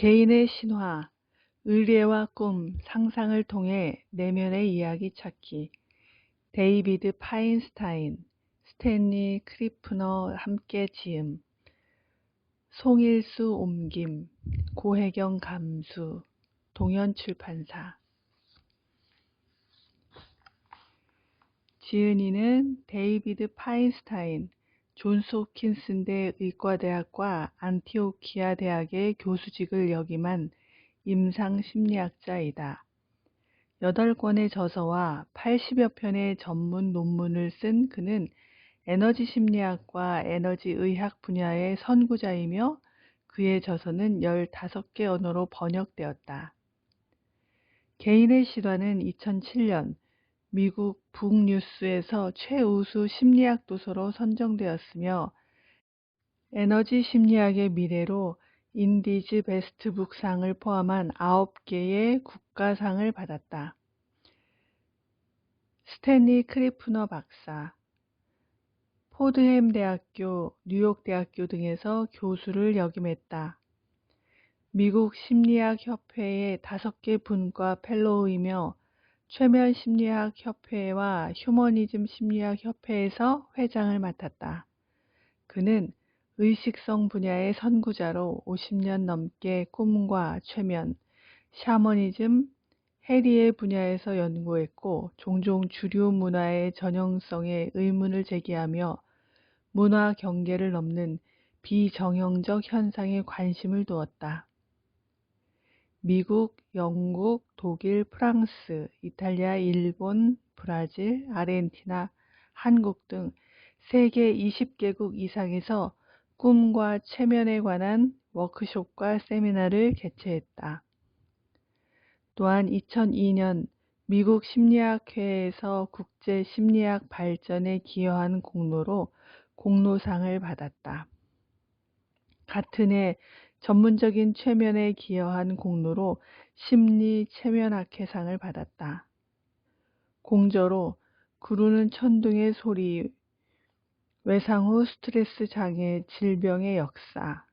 개인의 신화, 의뢰와 꿈, 상상을 통해 내면의 이야기 찾기. 데이비드 파인스타인, 스탠리 크리프너 함께 지음. 송일수 옮김, 고혜경 감수, 동현출판사. 지은이는 데이비드 파인스타인, 존스 홉킨스대 의과대학과 안티오키아 대학의 교수직을 역임한 임상심리학자이다. 8권의 저서와 80여 편의 전문 논문을 쓴 그는 에너지 심리학과 에너지 의학 분야의 선구자이며 그의 저서는 15개 언어로 번역되었다. 개인의 실화는 2007년 미국 북뉴스에서 최우수 심리학 도서로 선정되었으며 에너지 심리학의 미래로 인디즈 베스트북상을 포함한 9개의 국가상을 받았다. 스탠리 크리프너 박사, 포드햄 대학교, 뉴욕 대학교 등에서 교수를 역임했다. 미국 심리학협회의 5개 분과 펠로우이며 최면심리학협회와 휴머니즘 심리학협회에서 회장을 맡았다. 그는 의식성 분야의 선구자로 50년 넘게 꿈과 최면, 샤머니즘, 해리의 분야에서 연구했고 종종 주류 문화의 전형성에 의문을 제기하며 문화 경계를 넘는 비정형적 현상에 관심을 두었다. 미국, 영국, 독일, 프랑스, 이탈리아, 일본, 브라질, 아르헨티나, 한국 등 세계 20개국 이상에서 꿈과 최면에 관한 워크숍과 세미나를 개최했다. 또한 2002년 미국 심리학회에서 국제 심리학 발전에 기여한 공로로 공로상을 받았다. 같은 해 전문적인 최면에 기여한 공로로 심리 최면학회상을 받았다. 공저로 구르는 천둥의 소리, 외상후 스트레스 장애, 질병의 역사,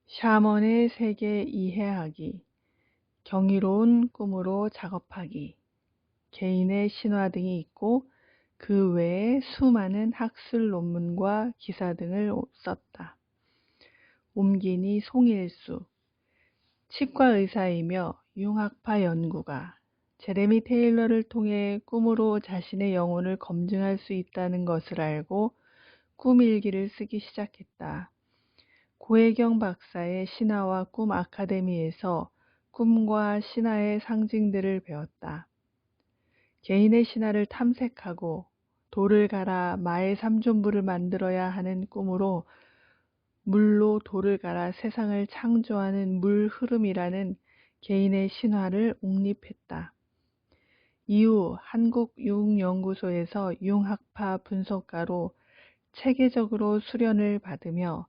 샤먼의 세계 이해하기, 경이로운 꿈으로 작업하기, 개인의 신화 등이 있고 그 외에 수많은 학술 논문과 기사 등을 썼다. 옮기니 송일수, 치과 의사이며 융학파 연구가, 제레미 테일러를 통해 꿈으로 자신의 영혼을 검증할 수 있다는 것을 알고 꿈일기를 쓰기 시작했다. 고혜경 박사의 신화와 꿈 아카데미에서 꿈과 신화의 상징들을 배웠다. 개인의 신화를 탐색하고 돌을 갈아 마의 삼존부를 만들어야 하는 꿈으로 물로 돌을 갈아 세상을 창조하는 물 흐름이라는 개인의 신화를 옹립했다. 이후 한국융연구소에서 융학파 분석가로 체계적으로 수련을 받으며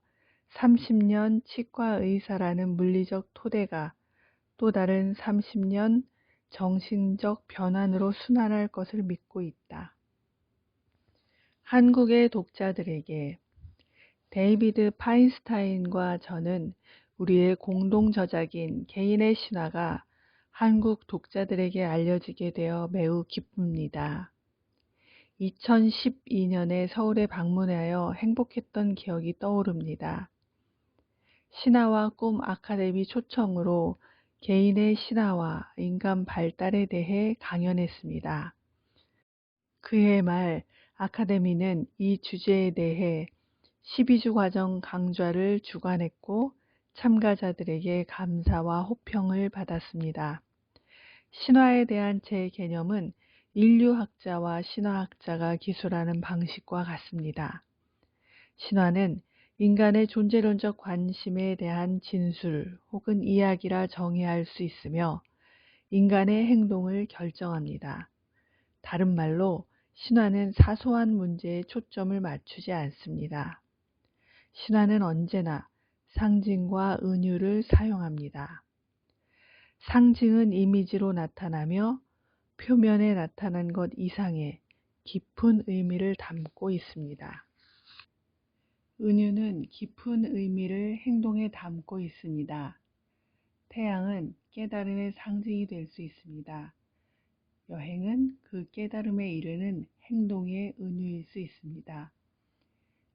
30년 치과 의사라는 물리적 토대가 또 다른 30년 정신적 변환으로 순환할 것을 믿고 있다. 한국의 독자들에게 데이비드 파인스타인과 저는 우리의 공동 저작인 개인의 신화가 한국 독자들에게 알려지게 되어 매우 기쁩니다. 2012년에 서울에 방문하여 행복했던 기억이 떠오릅니다. 신화와 꿈 아카데미 초청으로 개인의 신화와 인간 발달에 대해 강연했습니다. 그해 말 아카데미는 이 주제에 대해 12주 과정 강좌를 주관했고 참가자들에게 감사와 호평을 받았습니다. 신화에 대한 제 개념은 인류학자와 신화학자가 기술하는 방식과 같습니다. 신화는 인간의 존재론적 관심에 대한 진술 혹은 이야기라 정의할 수 있으며 인간의 행동을 결정합니다. 다른 말로 신화는 사소한 문제에 초점을 맞추지 않습니다. 신화는 언제나 상징과 은유를 사용합니다. 상징은 이미지로 나타나며 표면에 나타난 것 이상의 깊은 의미를 담고 있습니다. 은유는 깊은 의미를 행동에 담고 있습니다. 태양은 깨달음의 상징이 될 수 있습니다. 여행은 그 깨달음에 이르는 행동의 은유일 수 있습니다.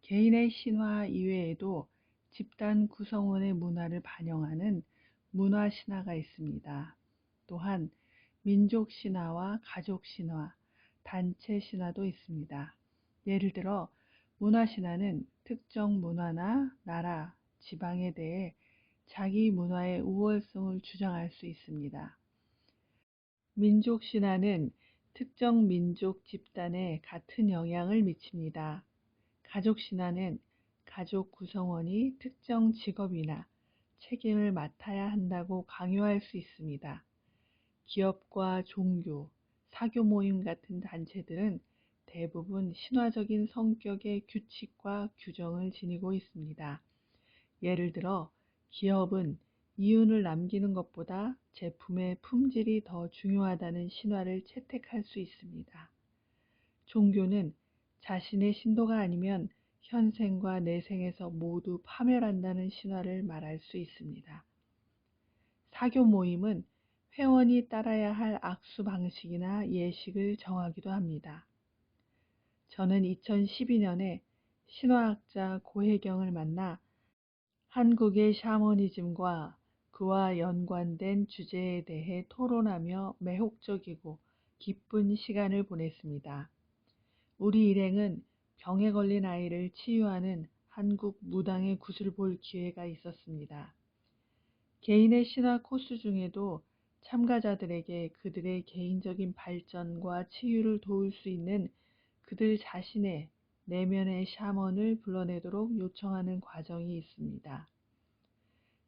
개인의 신화 이외에도 집단 구성원의 문화를 반영하는 문화 신화가 있습니다. 또한 민족 신화와 가족 신화, 단체 신화도 있습니다. 예를 들어 문화 신화는 특정 문화나 나라, 지방에 대해 자기 문화의 우월성을 주장할 수 있습니다. 민족 신화는 특정 민족 집단에 같은 영향을 미칩니다. 가족 신화는 가족 구성원이 특정 직업이나 책임을 맡아야 한다고 강요할 수 있습니다. 기업과 종교, 사교 모임 같은 단체들은 대부분 신화적인 성격의 규칙과 규정을 지니고 있습니다. 예를 들어 기업은 이윤을 남기는 것보다 제품의 품질이 더 중요하다는 신화를 채택할 수 있습니다. 종교는 자신의 신도가 아니면 현생과 내생에서 모두 파멸한다는 신화를 말할 수 있습니다. 사교 모임은 회원이 따라야 할 악수 방식이나 예식을 정하기도 합니다. 저는 2012년에 신화학자 고혜경을 만나 한국의 샤머니즘과 그와 연관된 주제에 대해 토론하며 매혹적이고 기쁜 시간을 보냈습니다. 우리 일행은 병에 걸린 아이를 치유하는 한국 무당의 굿을 볼 기회가 있었습니다. 개인의 신화 코스 중에도 참가자들에게 그들의 개인적인 발전과 치유를 도울 수 있는 그들 자신의 내면의 샤먼을 불러내도록 요청하는 과정이 있습니다.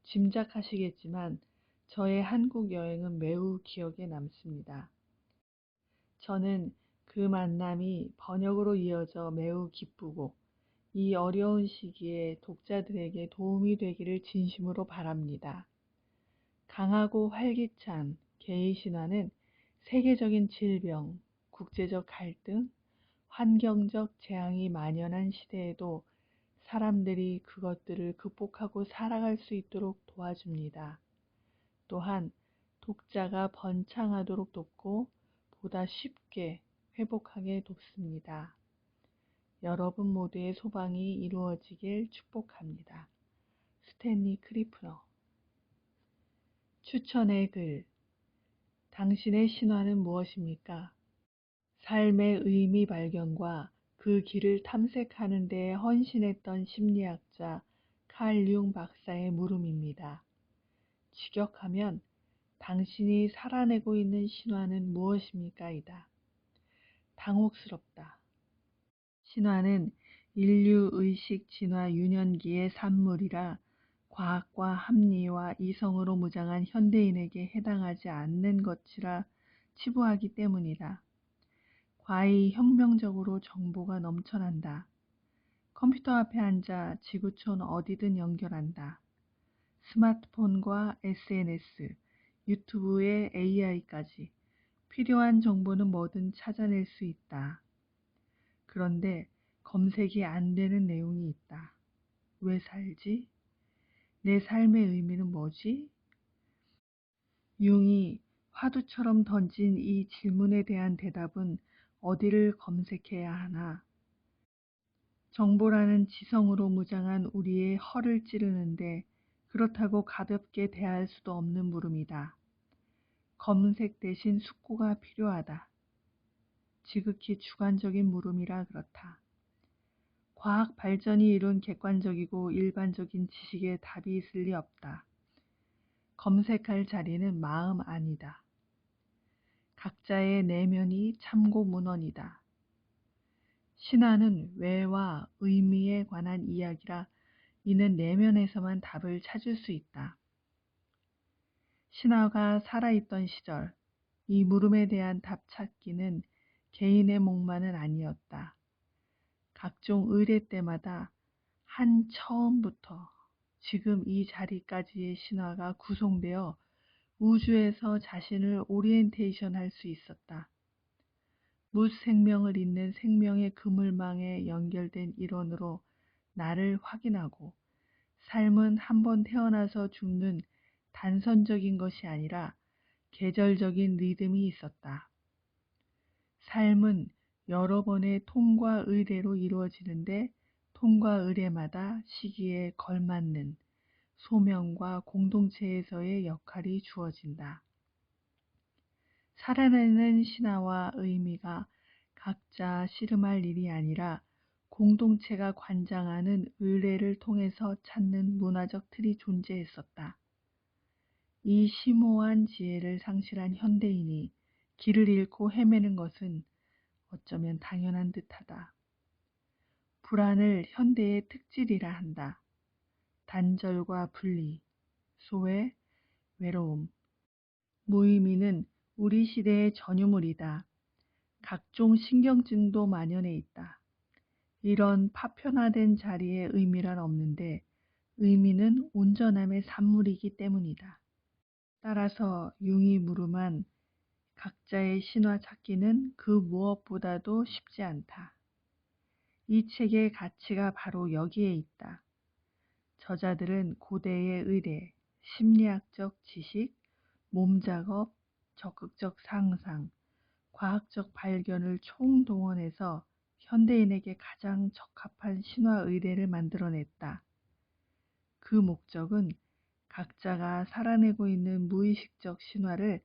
짐작하시겠지만 저의 한국 여행은 매우 기억에 남습니다. 저는 그 만남이 번역으로 이어져 매우 기쁘고 이 어려운 시기에 독자들에게 도움이 되기를 진심으로 바랍니다. 강하고 활기찬 게이 신화는 세계적인 질병, 국제적 갈등, 환경적 재앙이 만연한 시대에도 사람들이 그것들을 극복하고 살아갈 수 있도록 도와줍니다. 또한 독자가 번창하도록 돕고 보다 쉽게 회복하게 돕습니다. 여러분 모두의 소망이 이루어지길 축복합니다. 스탠리 크리프너. 추천의 글. 당신의 신화는 무엇입니까? 삶의 의미 발견과 그 길을 탐색하는 데에 헌신했던 심리학자 칼 융 박사의 물음입니다. 직역하면 당신이 살아내고 있는 신화는 무엇입니까?이다. 당혹스럽다. 신화는 인류 의식 진화 유년기의 산물이라 과학과 합리와 이성으로 무장한 현대인에게 해당하지 않는 것이라 치부하기 때문이다. 과히 혁명적으로 정보가 넘쳐난다. 컴퓨터 앞에 앉아 지구촌 어디든 연결한다. 스마트폰과 SNS, 유튜브의 AI까지 필요한 정보는 뭐든 찾아낼 수 있다. 그런데 검색이 안 되는 내용이 있다. 왜 살지? 내 삶의 의미는 뭐지? 융이 화두처럼 던진 이 질문에 대한 대답은 어디를 검색해야 하나? 정보라는 지성으로 무장한 우리의 허를 찌르는데 그렇다고 가볍게 대할 수도 없는 물음이다. 검색 대신 숙고가 필요하다. 지극히 주관적인 물음이라 그렇다. 과학 발전이 이룬 객관적이고 일반적인 지식에 답이 있을 리 없다. 검색할 자리는 마음 아니다. 각자의 내면이 참고 문헌이다. 신화는 왜와 의미에 관한 이야기라 이는 내면에서만 답을 찾을 수 있다. 신화가 살아있던 시절, 이 물음에 대한 답 찾기는 개인의 몫만은 아니었다. 각종 의례 때마다 한 처음부터 지금 이 자리까지의 신화가 구성되어 우주에서 자신을 오리엔테이션 할 수 있었다. 무생명을 잇는 생명의 그물망에 연결된 일원으로 나를 확인하고 삶은 한 번 태어나서 죽는 단선적인 것이 아니라 계절적인 리듬이 있었다. 삶은 여러 번의 통과 의례로 이루어지는데 통과 의례마다 시기에 걸맞는 소명과 공동체에서의 역할이 주어진다. 살아내는 신화와 의미가 각자 씨름할 일이 아니라 공동체가 관장하는 의례를 통해서 찾는 문화적 틀이 존재했었다. 이 심오한 지혜를 상실한 현대인이 길을 잃고 헤매는 것은 어쩌면 당연한 듯하다. 불안을 현대의 특질이라 한다. 단절과 분리, 소외, 외로움, 무의미는 우리 시대의 전유물이다. 각종 신경증도 만연해 있다. 이런 파편화된 자리에 의미란 없는데 의미는 온전함의 산물이기 때문이다. 따라서 융이 물음한 각자의 신화 찾기는 그 무엇보다도 쉽지 않다. 이 책의 가치가 바로 여기에 있다. 저자들은 고대의 의례, 심리학적 지식, 몸작업, 적극적 상상, 과학적 발견을 총동원해서 현대인에게 가장 적합한 신화 의례를 만들어냈다. 그 목적은 각자가 살아내고 있는 무의식적 신화를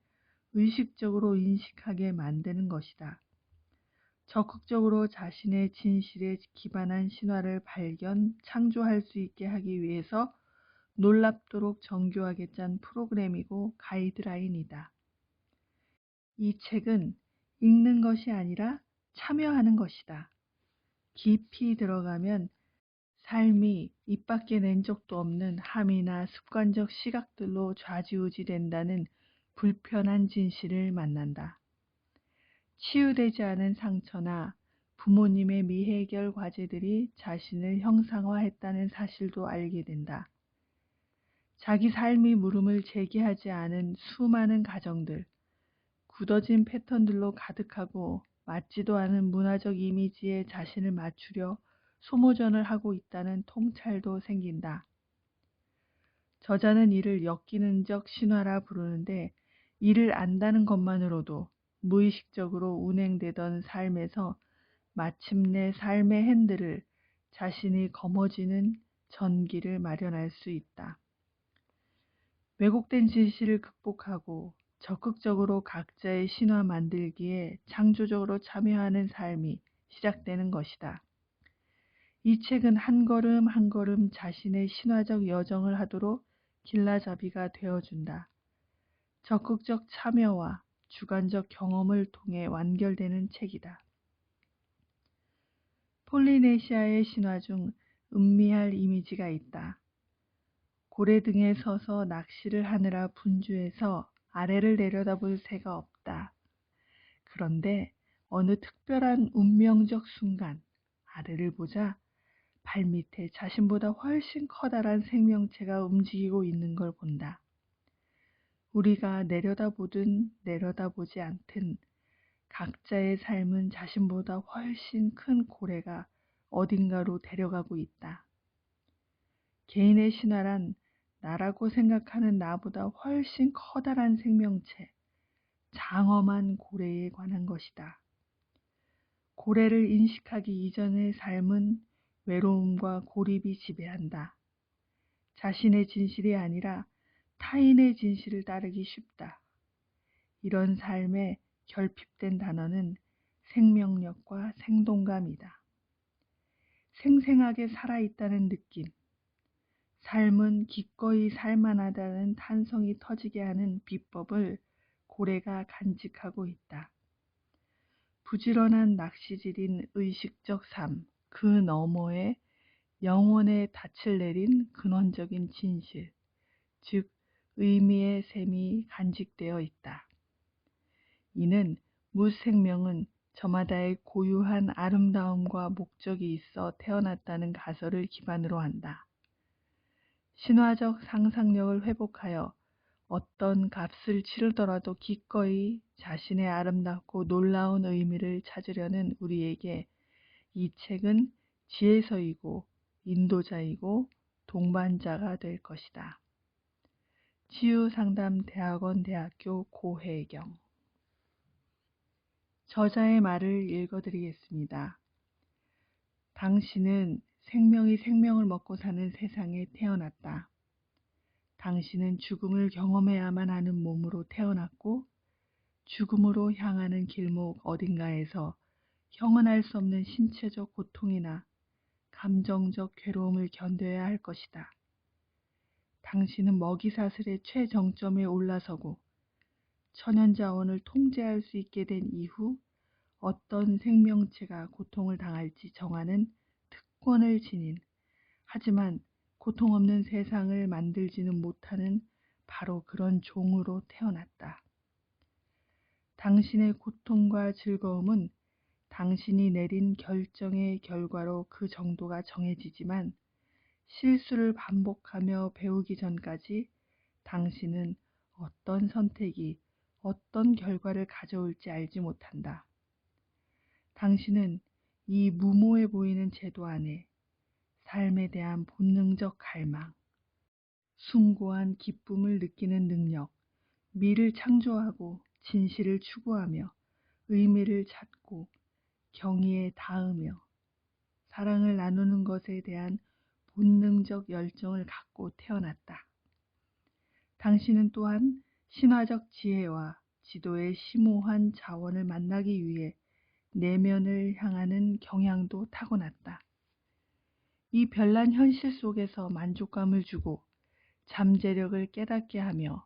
의식적으로 인식하게 만드는 것이다. 적극적으로 자신의 진실에 기반한 신화를 발견, 창조할 수 있게 하기 위해서 놀랍도록 정교하게 짠 프로그램이고 가이드라인이다. 이 책은 읽는 것이 아니라 참여하는 것이다. 깊이 들어가면 삶이 입 밖에 낸 적도 없는 함이나 습관적 시각들로 좌지우지된다는 불편한 진실을 만난다. 치유되지 않은 상처나 부모님의 미해결 과제들이 자신을 형상화했다는 사실도 알게 된다. 자기 삶이 물음을 제기하지 않은 수많은 가정들, 굳어진 패턴들로 가득하고 맞지도 않은 문화적 이미지에 자신을 맞추려 소모전을 하고 있다는 통찰도 생긴다. 저자는 이를 엮이는적 신화라 부르는데 이를 안다는 것만으로도 무의식적으로 운행되던 삶에서 마침내 삶의 핸들을 자신이 거머쥐는 전기를 마련할 수 있다. 왜곡된 진실을 극복하고 적극적으로 각자의 신화 만들기에 창조적으로 참여하는 삶이 시작되는 것이다. 이 책은 한 걸음 한 걸음 자신의 신화적 여정을 하도록 길라잡이가 되어준다. 적극적 참여와 주관적 경험을 통해 완결되는 책이다. 폴리네시아의 신화 중 음미할 이미지가 있다. 고래 등에 서서 낚시를 하느라 분주해서 아래를 내려다볼 새가 없다. 그런데 어느 특별한 운명적 순간 아래를 보자 발밑에 자신보다 훨씬 커다란 생명체가 움직이고 있는 걸 본다. 우리가 내려다보든 내려다보지 않든 각자의 삶은 자신보다 훨씬 큰 고래가 어딘가로 데려가고 있다. 개인의 신화란 나라고 생각하는 나보다 훨씬 커다란 생명체, 장엄한 고래에 관한 것이다. 고래를 인식하기 이전의 삶은 외로움과 고립이 지배한다. 자신의 진실이 아니라 타인의 진실을 따르기 쉽다. 이런 삶에 결핍된 단어는 생명력과 생동감이다. 생생하게 살아있다는 느낌. 삶은 기꺼이 살만하다는 탄성이 터지게 하는 비법을 고래가 간직하고 있다. 부지런한 낚시질인 의식적 삶, 그 너머에 영혼의 닻을 내린 근원적인 진실, 즉 의미의 셈이 간직되어 있다. 이는 무생명은 저마다의 고유한 아름다움과 목적이 있어 태어났다는 가설을 기반으로 한다. 신화적 상상력을 회복하여 어떤 값을 치르더라도 기꺼이 자신의 아름답고 놀라운 의미를 찾으려는 우리에게 이 책은 지혜서이고 인도자이고 동반자가 될 것이다. 치유상담대학원 대학교 고혜경. 저자의 말을 읽어드리겠습니다. 당신은 생명이 생명을 먹고 사는 세상에 태어났다. 당신은 죽음을 경험해야만 하는 몸으로 태어났고 죽음으로 향하는 길목 어딘가에서 형언할 수 없는 신체적 고통이나 감정적 괴로움을 견뎌야 할 것이다. 당신은 먹이사슬의 최정점에 올라서고 천연자원을 통제할 수 있게 된 이후 어떤 생명체가 고통을 당할지 정하는 특권을 지닌, 하지만 고통 없는 세상을 만들지는 못하는 바로 그런 종으로 태어났다. 당신의 고통과 즐거움은 당신이 내린 결정의 결과로 그 정도가 정해지지만 실수를 반복하며 배우기 전까지 당신은 어떤 선택이 어떤 결과를 가져올지 알지 못한다. 당신은 이 무모해 보이는 제도 안에 삶에 대한 본능적 갈망, 숭고한 기쁨을 느끼는 능력, 미를 창조하고 진실을 추구하며 의미를 찾고 경의에 닿으며 사랑을 나누는 것에 대한 본능적 열정을 갖고 태어났다. 당신은 또한 신화적 지혜와 지도의 심오한 자원을 만나기 위해 내면을 향하는 경향도 타고났다. 이 별난 현실 속에서 만족감을 주고 잠재력을 깨닫게 하며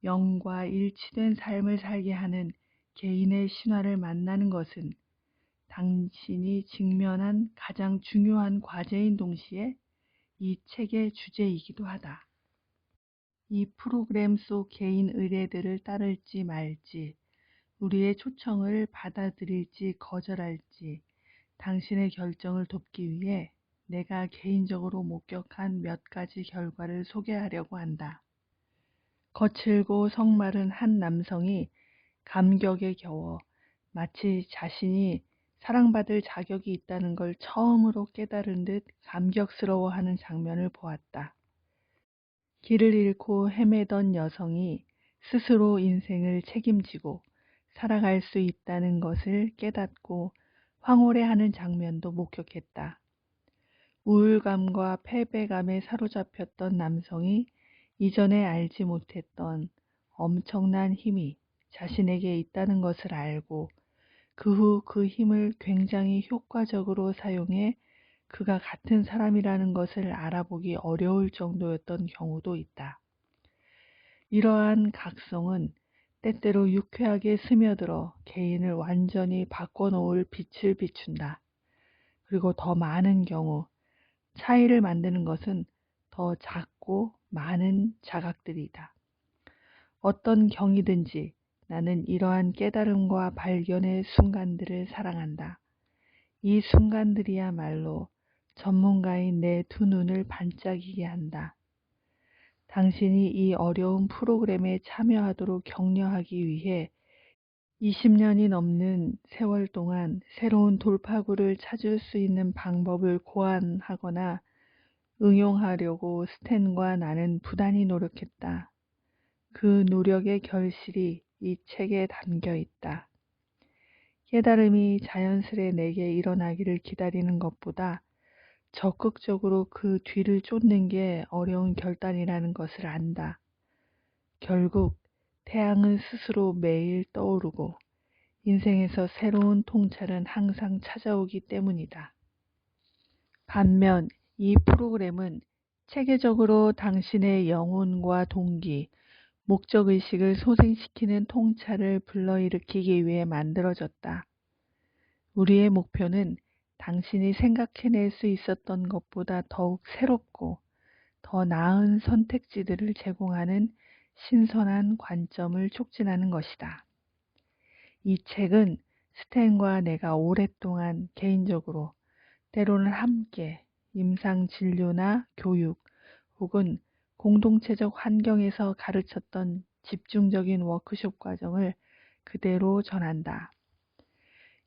영과 일치된 삶을 살게 하는 개인의 신화를 만나는 것은 당신이 직면한 가장 중요한 과제인 동시에 이 책의 주제이기도 하다. 이 프로그램 속 개인 의뢰들을 따를지 말지, 우리의 초청을 받아들일지 거절할지 당신의 결정을 돕기 위해 내가 개인적으로 목격한 몇 가지 결과를 소개하려고 한다. 거칠고 성마른 한 남성이 감격에 겨워 마치 자신이 사랑받을 자격이 있다는 걸 처음으로 깨달은 듯 감격스러워하는 장면을 보았다. 길을 잃고 헤매던 여성이 스스로 인생을 책임지고 살아갈 수 있다는 것을 깨닫고 황홀해하는 장면도 목격했다. 우울감과 패배감에 사로잡혔던 남성이 이전에 알지 못했던 엄청난 힘이 자신에게 있다는 것을 알고 그 후 그 힘을 굉장히 효과적으로 사용해 그가 같은 사람이라는 것을 알아보기 어려울 정도였던 경우도 있다. 이러한 각성은 때때로 유쾌하게 스며들어 개인을 완전히 바꿔놓을 빛을 비춘다. 그리고 더 많은 경우 차이를 만드는 것은 더 작고 많은 자각들이다. 어떤 경이든지 나는 이러한 깨달음과 발견의 순간들을 사랑한다. 이 순간들이야말로 전문가인 내 두 눈을 반짝이게 한다. 당신이 이 어려운 프로그램에 참여하도록 격려하기 위해 20년이 넘는 세월 동안 새로운 돌파구를 찾을 수 있는 방법을 고안하거나 응용하려고 스탠과 나는 부단히 노력했다. 그 노력의 결실이 이 책에 담겨 있다. 깨달음이 자연스레 내게 일어나기를 기다리는 것보다 적극적으로 그 뒤를 쫓는 게 어려운 결단이라는 것을 안다. 결국 태양은 스스로 매일 떠오르고 인생에서 새로운 통찰은 항상 찾아오기 때문이다. 반면 이 프로그램은 체계적으로 당신의 영혼과 동기, 목적의식을 소생시키는 통찰을 불러일으키기 위해 만들어졌다. 우리의 목표는 당신이 생각해낼 수 있었던 것보다 더욱 새롭고 더 나은 선택지들을 제공하는 신선한 관점을 촉진하는 것이다. 이 책은 스탠과 내가 오랫동안 개인적으로 때로는 함께 임상진료나 교육 혹은 공동체적 환경에서 가르쳤던 집중적인 워크숍 과정을 그대로 전한다.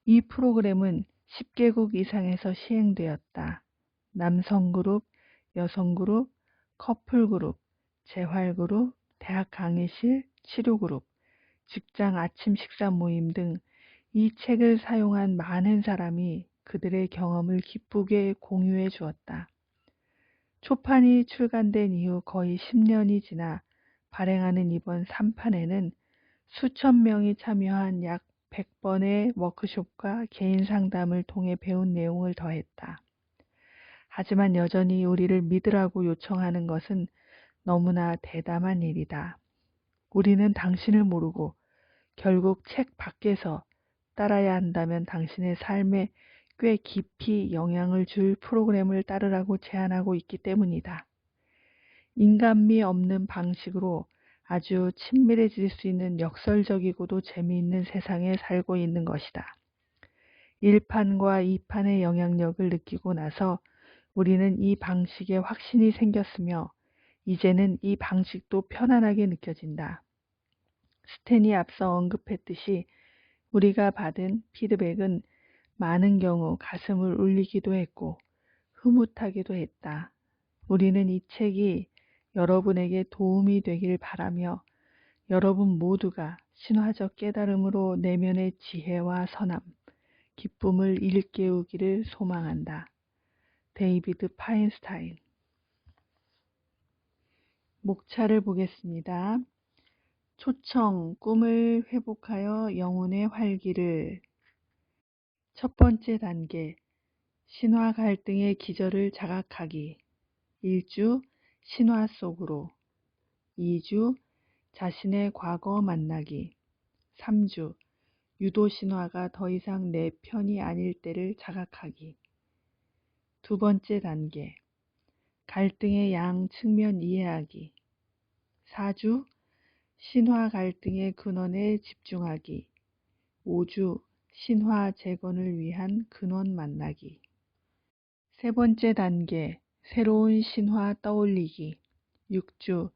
이 프로그램은 10개국 이상에서 시행되었다. 남성 그룹, 여성 그룹, 커플 그룹, 재활 그룹, 대학 강의실, 치료그룹, 직장 아침 식사 모임 등 이 책을 사용한 많은 사람이 그들의 경험을 기쁘게 공유해 주었다. 초판이 출간된 이후 거의 10년이 지나 발행하는 이번 3판에는 수천 명이 참여한 약 100번의 워크숍과 개인 상담을 통해 배운 내용을 더했다. 하지만 여전히 우리를 믿으라고 요청하는 것은 너무나 대담한 일이다. 우리는 당신을 모르고 결국 책 밖에서 따라야 한다면 당신의 삶에 꽤 깊이 영향을 줄 프로그램을 따르라고 제안하고 있기 때문이다. 인간미 없는 방식으로 아주 친밀해질 수 있는 역설적이고도 재미있는 세상에 살고 있는 것이다. 1판과 2판의 영향력을 느끼고 나서 우리는 이 방식에 확신이 생겼으며 이제는 이 방식도 편안하게 느껴진다. 스탠이 앞서 언급했듯이 우리가 받은 피드백은 많은 경우 가슴을 울리기도 했고 흐뭇하기도 했다. 우리는 이 책이 여러분에게 도움이 되길 바라며 여러분 모두가 신화적 깨달음으로 내면의 지혜와 선함, 기쁨을 일깨우기를 소망한다. 데이비드 파인스타인. 목차를 보겠습니다. 초청, 꿈을 회복하여 영혼의 활기를. 첫 번째 단계, 신화 갈등의 기저를 자각하기. 1주, 신화 속으로. 2주, 자신의 과거 만나기. 3주, 유도 신화가 더 이상 내 편이 아닐 때를 자각하기. 두 번째 단계, 갈등의 양 측면 이해하기. 4주, 신화 갈등의 근원에 집중하기. 5주, 신화 재건을 위한 근원 만나기. 세 번째 단계, 새로운 신화 떠올리기. 6주,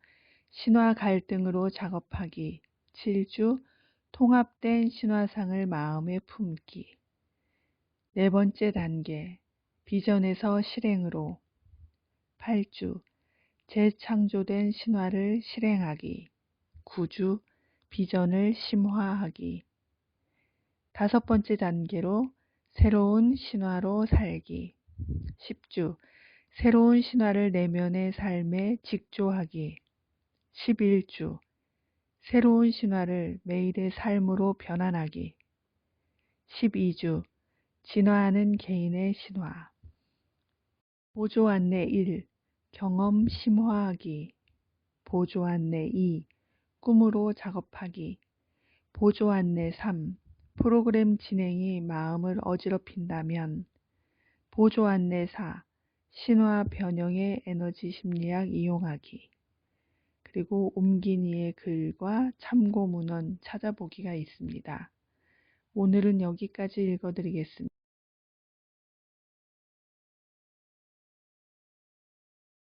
신화 갈등으로 작업하기. 7주, 통합된 신화상을 마음에 품기. 네 번째 단계, 비전에서 실행으로. 8주, 재창조된 신화를 실행하기. 9주, 비전을 심화하기. 다섯 번째 단계로 새로운 신화로 살기. 10주, 새로운 신화를 내면의 삶에 직조하기. 11주, 새로운 신화를 매일의 삶으로 변환하기. 12주, 진화하는 개인의 신화. 보조 안내 1. 경험 심화하기. 보조 안내 2. 꿈으로 작업하기. 보조 안내 3. 프로그램 진행이 마음을 어지럽힌다면. 보조 안내 4. 신화 변형의 에너지 심리학 이용하기. 그리고 옴기니의 글과 참고 문헌 찾아보기가 있습니다. 오늘은 여기까지 읽어드리겠습니다.